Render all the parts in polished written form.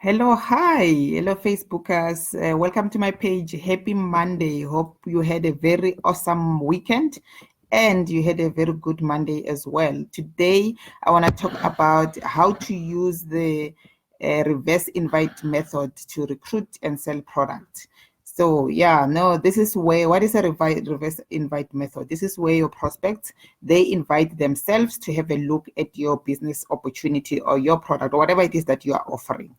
Hello, hi. Hello, Facebookers. Welcome to my page. Happy Monday. Hope you had a very awesome weekend and you had a very good Monday as well. Today, I want to talk about how to use the reverse invite method to recruit and sell products. So yeah, no, this is where, what is a reverse invite method? This is where your prospects, they invite themselves to have a look at your business opportunity or your product or whatever it is that you are offering.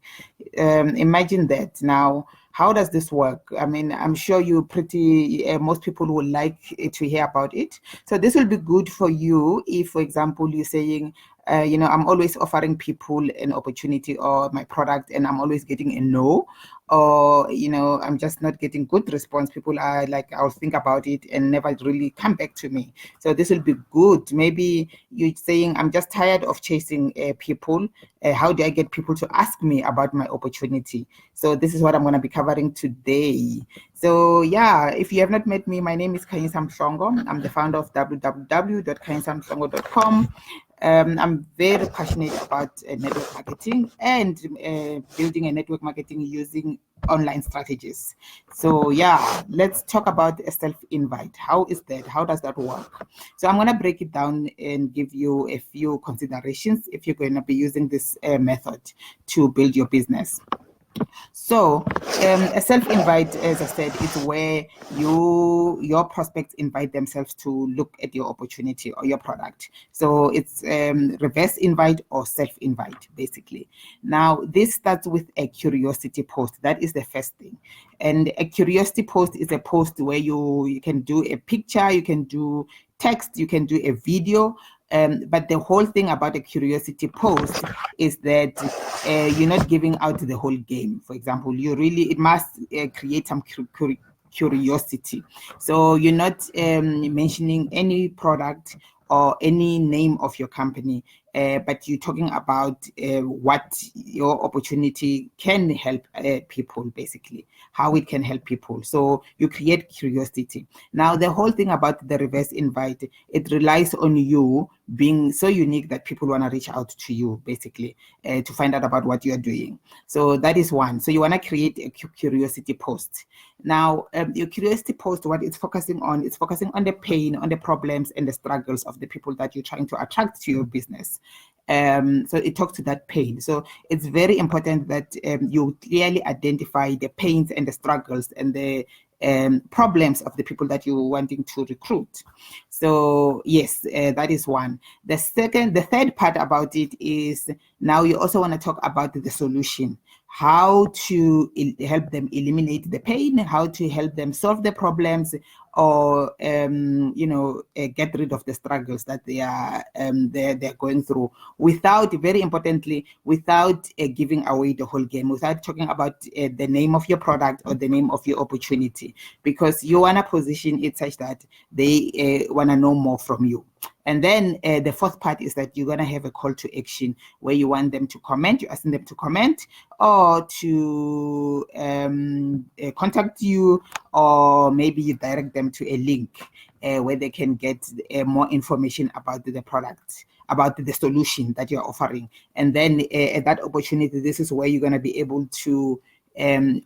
Imagine that. Now, how does this work? I mean, I'm sure you pretty, most people would like to hear about it. So this will be good for you if, for example, you're saying, I'm always offering people an opportunity or my product and I'm always getting a no, or, I'm just not getting good response. People are like, I'll think about it and never really come back to me. So this will be good. Maybe you're saying, I'm just tired of chasing people. How do I get people to ask me about my opportunity? So this is what I'm going to be covering today. So yeah, if you have not met me, my name is Khanyi. I'm the founder of www.khanyisamsongo.com. I'm very passionate about network marketing and building a network marketing using online strategies. So yeah, let's talk about a self-invite. How is that? How does that work? So I'm going to break it down and give you a few considerations if you're going to be using this method to build your business. So, a self-invite, as I said, is where your prospects invite themselves to look at your opportunity or your product. So it's reverse invite or self-invite, basically. Now, this starts with a curiosity post. That is the first thing. And a curiosity post is a post where you can do a picture, you can do text, you can do a video. But the whole thing about a curiosity post is that you're not giving out the whole game. For example, it must create some curiosity. So you're not mentioning any product or any name of your company, but you're talking about what your opportunity can help people, basically, how it can help people. So you create curiosity. Now, the whole thing about the reverse invite, it relies on you being so unique that people want to reach out to you, basically, to find out about what you are doing. So that is one. So you want to create a curiosity post. Now, your curiosity post, what it's focusing on the pain, on the problems and the struggles of the people that you're trying to attract to your business. So it talks to that pain. So it's very important that you clearly identify the pains and the struggles and the problems of the people that you're wanting to recruit. So yes, that is one. The third part about it is now you also want to talk about the solution, how to help them eliminate the pain, how to help them solve the problems, or get rid of the struggles that they're going through, without, very importantly, without giving away the whole game, without talking about the name of your product or the name of your opportunity, because you want to position it such that they want to know more from you. And then the fourth part is that you're going to have a call to action where you want them to comment. You're asking them to comment or to contact you, or maybe you direct them to a link where they can get more information about the product, about the solution that you're offering. And then at that opportunity, this is where you're going to be able to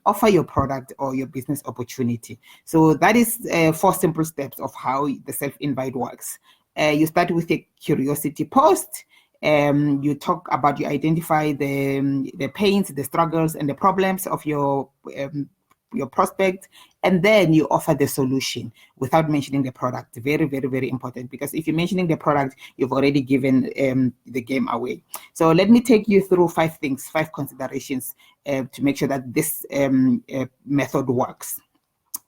offer your product or your business opportunity. So that is 4 simple steps of how the self-invite works. You start with a curiosity post. You talk about, you identify the pains, the struggles, and the problems of your prospect, and then you offer the solution without mentioning the product. Very, very, very important, because if you're mentioning the product, you've already given the game away. So let me take you through 5 things, 5 considerations to make sure that this method works.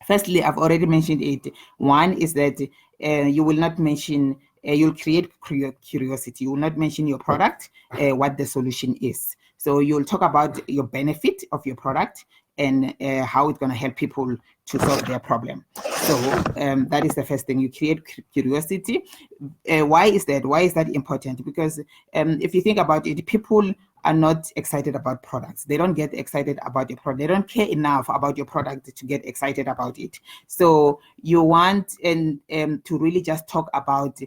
Firstly, I've already mentioned it. One is that you will not mention, you'll create curiosity. You will not mention your product, what the solution is. So you'll talk about your benefit of your product and how it's going to help people to solve their problem. So that is the first thing. You create curiosity. Why is that? Why is that important? Because if you think about it, people are not excited about products. They don't get excited about your product. They don't care enough about your product to get excited about it. So you want to really just talk about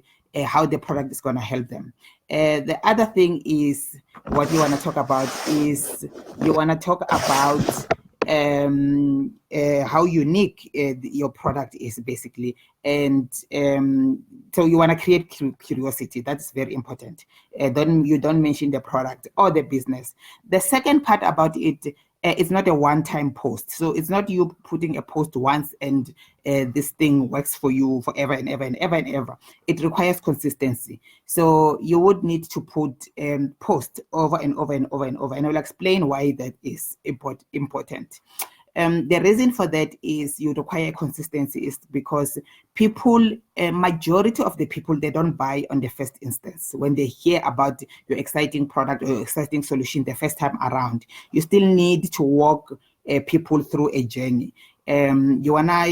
how the product is going to help them. The other thing is what you want to talk about is you want to talk about how unique your product is basically, and so you want to create curiosity. That's very important. You don't mention the product or the business. The second part about it, it's not a one-time post. So it's not you putting a post once and this thing works for you forever and ever and ever and ever. It requires consistency. So you would need to put post over and over and over and over. And I'll explain why that is important. The reason for that is you require consistency is because people, majority of the people, they don't buy on the first instance. When they hear about your exciting product or your exciting solution the first time around, you still need to walk people through a journey. You wanna,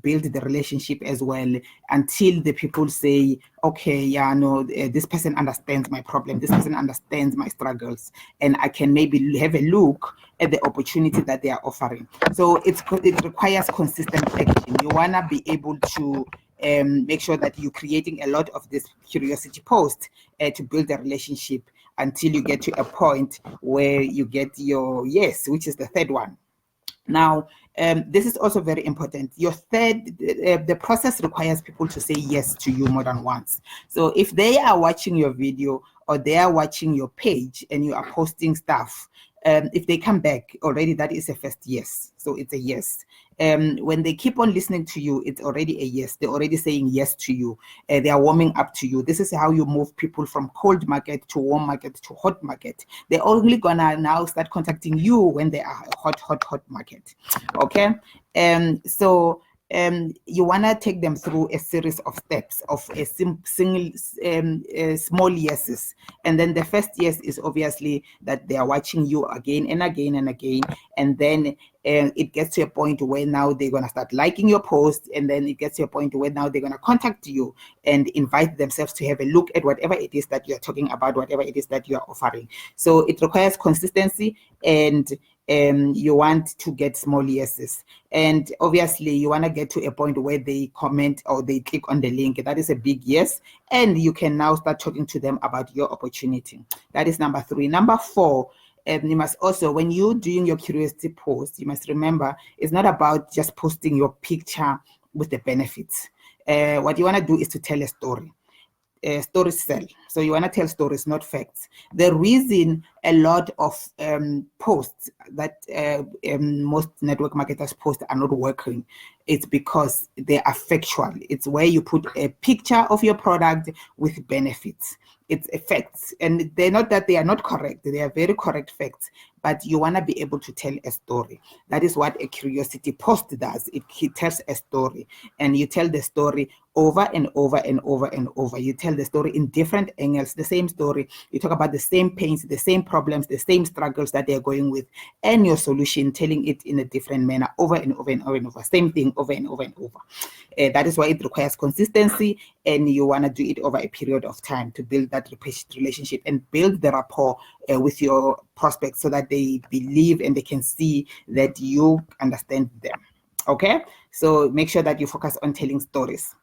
build the relationship as well until the people say, okay, yeah, no, this person understands my problem, this person understands my struggles, and I can maybe have a look at the opportunity that they are offering. So it requires consistent action. You wanna be able to make sure that you're creating a lot of this curiosity post to build a relationship until you get to a point where you get your yes, which is the third one. Now, this is also very important. Your third, the process requires people to say yes to you more than once. So if they are watching your video or they are watching your page and you are posting stuff, if they come back already, that is a first yes. So it's a yes. When they keep on listening to you, it's already a yes. They're already saying yes to you. They are warming up to you. This is how you move people from cold market to warm market to hot market. They're only gonna now start contacting you when they are hot market. Okay. So you want to take them through a series of steps of a single small yeses, and then the first yes is obviously that they are watching you again and again and again, and then it gets to a point where now they're going to start liking your post, and then it gets to a point where now they're going to contact you and invite themselves to have a look at whatever it is that you're talking about, whatever it is that you're offering. So it requires consistency, and you want to get small yeses, and obviously you want to get to a point where they comment or they click on the link. That is a big yes, and you can now start talking to them about your opportunity. That is number 3. Number 4, you must also, when you're doing your curiosity post, you must remember it's not about just posting your picture with the benefits. What you want to do is to tell a story. Stories sell. So you want to tell stories, not facts. The reason a lot of posts that most network marketers post are not working, it's because they are factual. It's where you put a picture of your product with benefits. It's facts, and they're not that they are not correct. They are very correct facts, but you want to be able to tell a story. That is what a curiosity post does. It tells a story, and you tell the story over and over and over and over. You tell the story in different angles, the same story. You talk about the same pains, the same problems, the same struggles that they're going with, and your solution, telling it in a different manner over and over and over and over. Same thing over and over and over. That is why it requires consistency, and you want to do it over a period of time to build that relationship and build the rapport with your prospects, so that they believe and they can see that you understand them. Okay, so make sure that you focus on telling stories.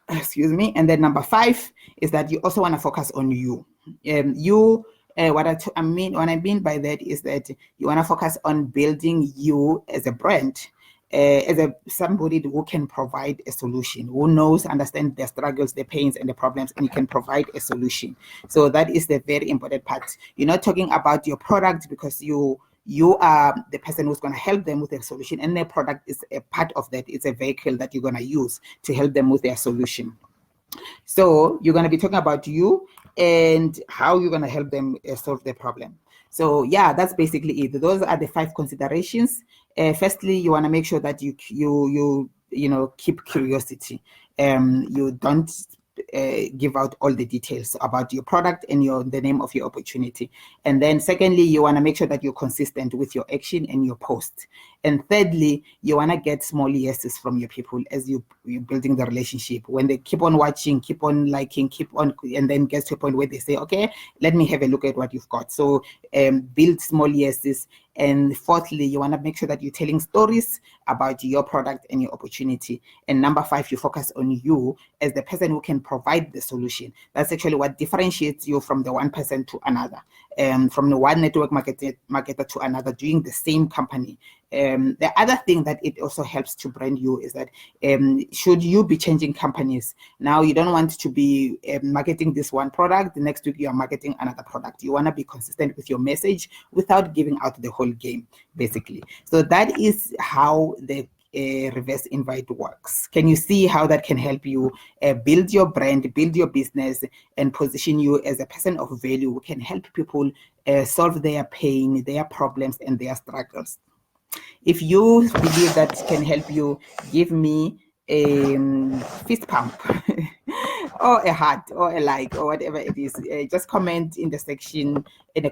Excuse me. And then number 5 is that you also want to focus on you. What I mean by that is that you want to focus on building you as a brand, as somebody who can provide a solution, who knows, understand their struggles, their pains, and the problems, and you can provide a solution. So that is the very important part. You're not talking about your product because you are the person who's going to help them with their solution, and their product is a part of that. It's a vehicle that you're going to use to help them with their solution. So you're going to be talking about you and how you're going to help them solve their problem. So yeah, that's basically it. Those are the 5 considerations. Firstly, you want to make sure that you keep curiosity. You don't give out all the details about your product and the name of your opportunity. And then secondly, you want to make sure that you're consistent with your action and your post. And thirdly, you want to get small yeses from your people as you're building the relationship. When they keep on watching, keep on liking, and then gets to a point where they say, okay, let me have a look at what you've got. So build small yeses And fourthly, you want to make sure that you're telling stories about your product and your opportunity. And number 5, you focus on you as the person who can provide the solution. That's actually what differentiates you from the one person to another, from the one network marketer to another doing the same company. The other thing that it also helps to brand you is that should you be changing companies, now you don't want to be marketing this one product, the next week you are marketing another product. You want to be consistent with your message without giving out the whole game, basically. So that is how the reverse invite works. Can you see how that can help you build your brand, build your business, and position you as a person of value who can help people solve their pain, their problems, and their struggles? If you believe that can help you, give me a fist pump or a heart or a like or whatever it is. Just comment in the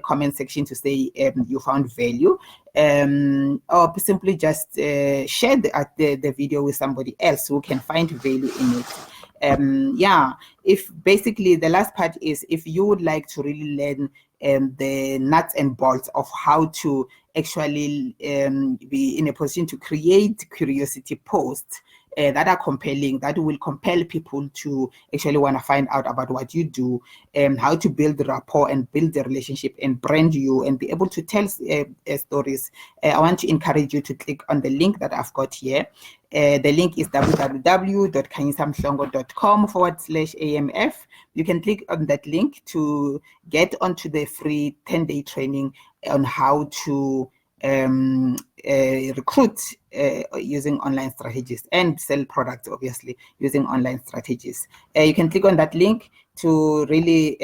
comment section to say you found value, or simply just share the video with somebody else who can find value in it. Yeah, if basically the last part is if you would like to really learn the nuts and bolts of how to actually be in a position to create curiosity posts that are compelling, that will compel people to actually want to find out about what you do, and how to build the rapport and build the relationship and brand you and be able to tell stories. I want to encourage you to click on the link that I've got here. The link is www.khanyisamhlongo.com/AMF. You can click on that link to get onto the free 10-day training on how to recruit using online strategies and sell products, obviously, using online strategies. You can click on that link to really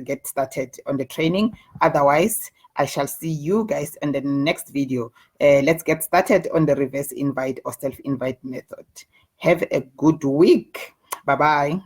get started on the training. Otherwise, I shall see you guys in the next video. Let's get started on the reverse invite or self-invite method. Have a good week. Bye-bye.